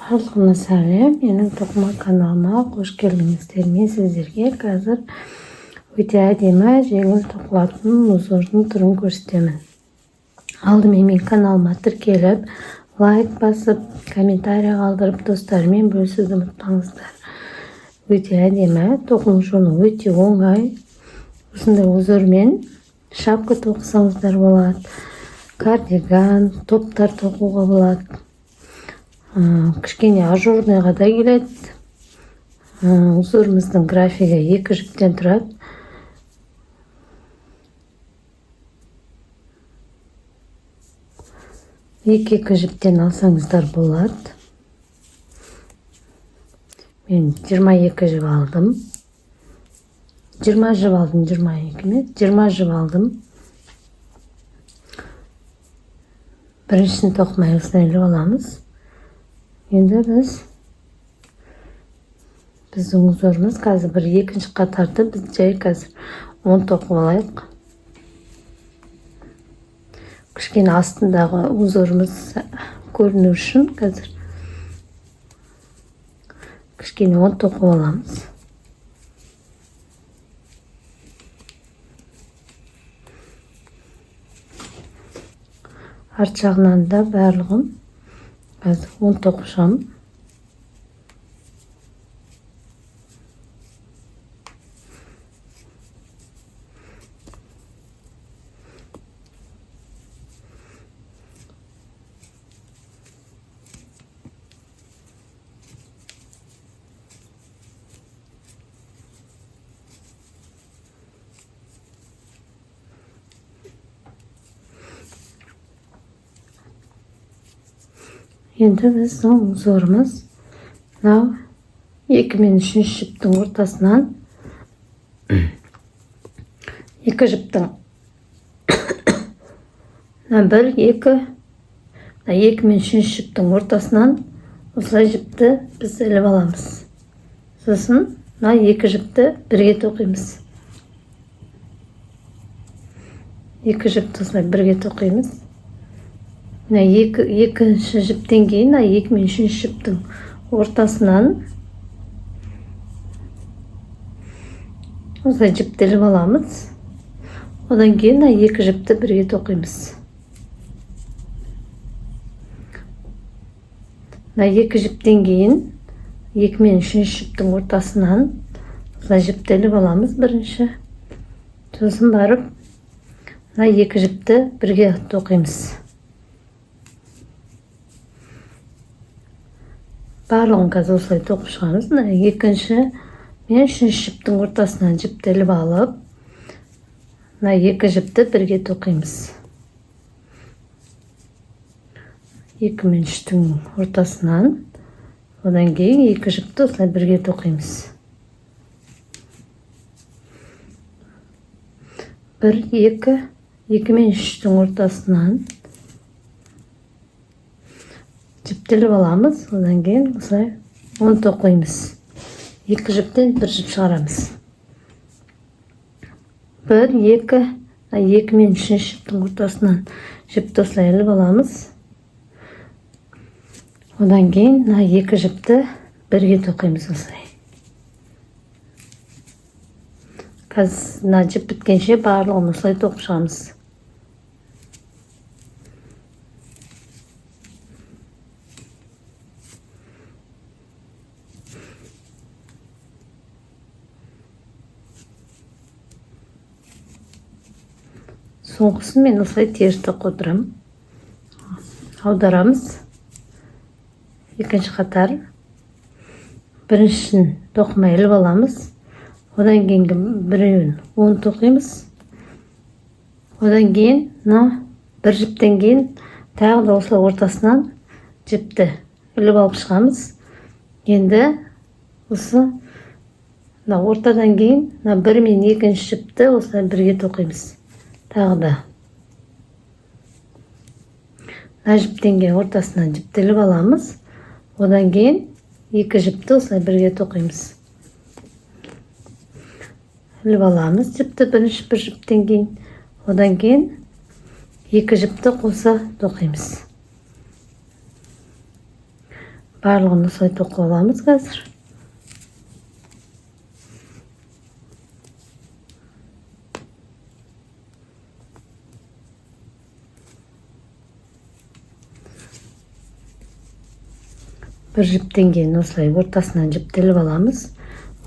Барлығына сәлем, менің тоқыма каналыма қош келдіңіздер. Мен сіздерге қазір өте әдемі жеңіл тоқылатын узордың түрін көрсетемін. Алдымен мен каналыма тіркеліп, лайк басып, комментарий қалдырып, достарымен бөлісуді ұмытпаңыздар. Өте әдемі, тоқылу жолы өте оңай. Осындай узормен шапка тоқысаңыздар болады, кардиган, топтар тоқуға болады. Кішкене ажурныйға да келеді. Узорымыздың графигі 2 жіптен тұрады. Екі жіптен алсаңыздар болады. Мен 22 жіп алдым. 20 жіп алдым, 22 ме? 20 жіп алдым. Біріншісін тоқымай осылай іліп аламыз. Енді біздің узорымыз қазір бір екінші қатарды біз жай қазір 10 тоқып алайық. Кішкене астындағы узорымыз көріну үшін қазір кішкене 10 тоқып аламыз. Арт жағынан да барлығын қазір 10 тоқып шығамын. Енді біздің узорымыз 2 мен 3 жіптің ортасынан 2 жіптің 1, 2 мен 3 жіптің ортасынан осылай жіпті біз іліп аламыз. Сосын 2 жіпті бірге тоқимыз. 2 жіпті осылай бірге тоқимыз. Екінші жіптен кейін 2 мен 3 жіптің ортасынан осылай жіпті іліп аламыз. Одан кейін 2 жіпті бірге тоқимыз. 2 жіптен кейін 2 мен 3 жіптің ортасынан осылай жіпті іліп аламыз бірінші. Сосын барып 2 жіпті бірге тоқимыз. Барлығын қазір осылай тоқып шығамыз. Екінші мен 3 жіптің ортасынан жіпті іліп алып, 2 жіпті бірге тоқимыз. 2 мен 3-тің ортасынан, одан кейін 2 жіпті осылай бірге тоқимыз. 1, 2 мен 3-тің ортасынан жіпті іліп аламыз, одан кейін осылай 10 тоқимыз. 2 жіптен 1 жіп шығарамыз. 1, 2 мен 3 жіптің ортасынан жіпті осылай іліп аламыз. Одан кейін 2 жіпті бірге тоқимыз осылай. Қазір жіп біткенше барлығын осылай тоқып шығамыз. Соңғысын мен осылай теріс тоқып отырамын. Аударамыз. Екінші қатар. Біріншісін тоқымай іліп аламыз. Одан кейінгі біреуін 10 тоқимыз. Одан кейін, бір жіптен кейін тағы да осылай ортасынан жіпті іліп алып шығамыз. Енді осы ортадан кейін 1 мен 2 жіпті осылай бірге тоқимыз. Тағы да жіптен кейін ортасынан жіпті іліп аламыз. Одан кейін 2 жіпті осылай бірге тоқимыз. Іліп аламыз жіпті бірінші бір жіптен кейін. Одан кейін 2 жіпті қоса тоқимыз. Барлығын осылай тоқып аламыз қазір. Бір жіптен кейін осылай ортасынан жіптеліп аламыз.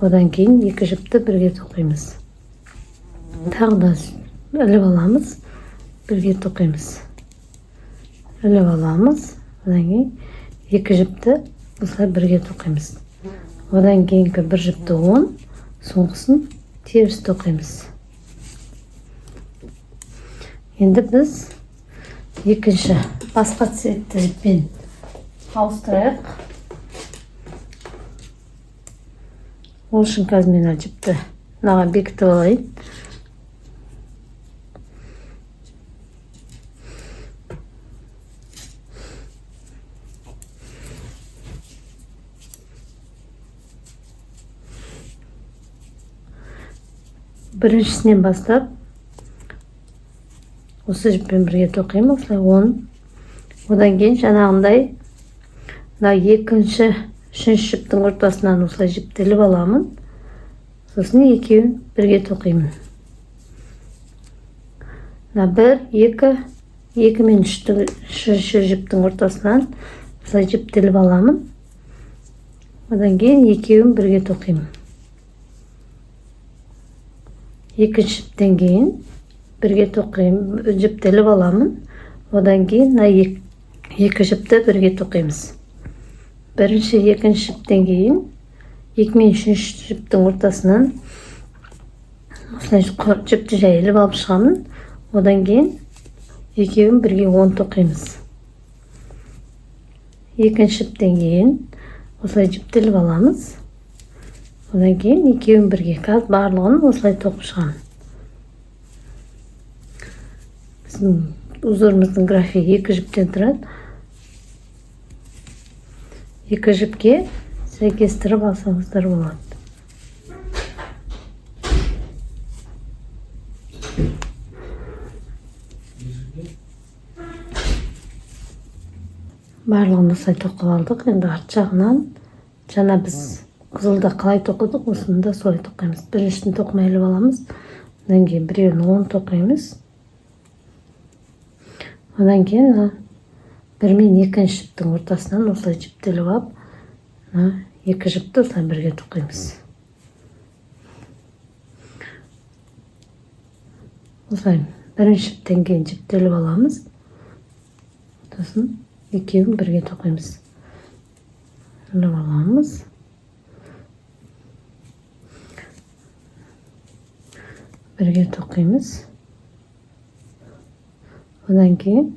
Одан кейін екі жіпті бірге тоқимыз. Тағы да іліп аламыз, бірге тоқимыз. Іліп аламыз, одан кейін екі жіпті осылай бірге тоқимыз. Одан кейінгі бір жіпті оң, соңғысын теріс тоқимыз. Енді біз екінші басқа цветті жіппен ауыстырайық. Ол үшін қазір мен жіпті мынаға бекітіп алайын. Біріншісінен бастап осы жіппен бірге тоқимын, осылай 10. Одан кейін жаңағындай екінші, үшінші жіптің ортасынан осылай жіптеліп аламын. Сосын екеуін бірге тоқимын. 1, 2 мен үшінші жіптің ортасынан осылай жіптеліп аламын. Одан кейін екеуін бірге тоқимын. Екінші жіптен кейін бірге тоқимын, жіптеліп аламын. Одан кейін екі жіпті бірге тоқимыз. Бірінші, екінші жіптен кейін 2 мен үшінші жіптің ортасынан осылай жіпті жайылып алып шығамын. Одан кейін екеуін бірге 10 тоқимыз. Екінші жіптен кейін осылай жіптеліп аламыз. Одан кейін екеуін бірге, қазір барлығын осылай тоқып шығамын. Біздің узорымыздың графигі 2 жіптен тұрады. 2 жіпке сәйкестіріп алсаңыздар болады. Барлығын осылай тоқып алдық. Енді арт жағынан жаңа біз қызылда қалай тоқыдық, осыны да солай тоқимыз. Біріншісін тоқымай іліп аламыз. Одан кейін біреуін 10 тоқимыз. Одан кейін 1 мен екінші жіптің ортасынан осылай жіптеліп алып, екі жіпті осылай бірге тоқимыз. Осылай бірінші жіптен кейін жіптеліп аламыз. Сосын екеуін бірге тоқимыз. Іліп аламыз. Бірге тоқимыз. Одан кейін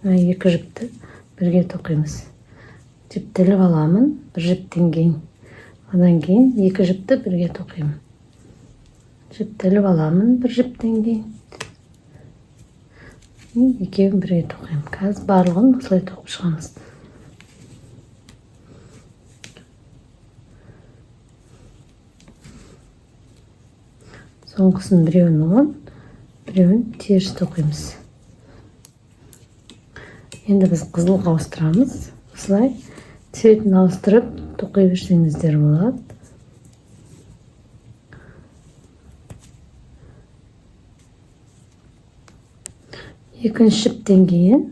екі жіпті бірге тоқимыз. Жіптеліп аламын бір жіптен кейін. Одан кейін екі жіпті бірге тоқимын. Жіптеліп аламын бір жіптен кейін. Екеуін бірге тоқимын. Қазір барлығын осылай тоқып шығамыз. Соңғысын біреуін оң, біреуін теріс тоқимыз. Енді біз қызылға ауыстырамыз. Осылай цветін ауыстырып тоқи берсеңіздер болады. Екінші жіптен кейін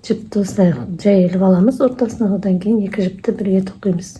жіпті осылай жайылып аламыз ортасына, одан кейін екі жіпті бірге тоқимыз.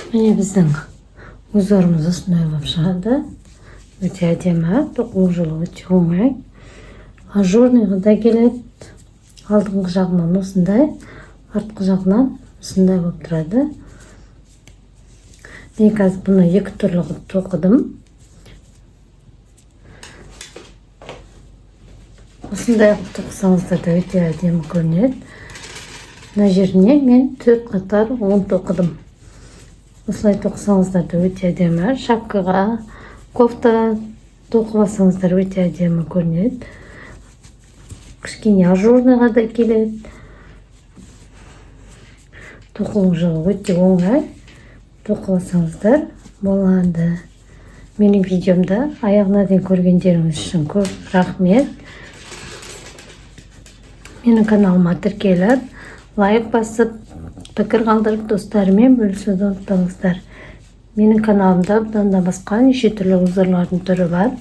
Міне біздің узорымыз осындай болып шығады. Өте әдемі, тоқылу жолы өте оңай. Ажурныйға да келеді. Алдыңғы жағынан осындай, артқы жағынан осындай болып тұрады. Мен қазір бұны екі түрлі тоқыдым. Осындай тоқысаңыздар да өте әдемі көрінеді. Мына жеріне мен 4 қатар 10 тоқыдым. Осылай тоқысаңыздар да өте әдемі. Шапкаға, кофта тоқып алсаңыздар өте әдемі көрінеді. Кішкене ажурныйға да келеді. Тоқылу жолы өте оңай. Тоқып алсаңыздар болады. Менің видеомда аяғына дейін көргендеріңіз үшін көп рахмет. Менің каналыма тіркеліп, лайк басып, пікір қалдырып, достарымен бөлісуді ұмытпаңыздар. Менің каналымда бұдан да басқа неше түрлі узорлардың түрі бар.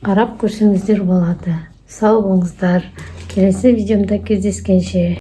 Қарап көрсеңіздер болады. Сау болыңыздар. Келесі видеомда кездескенше.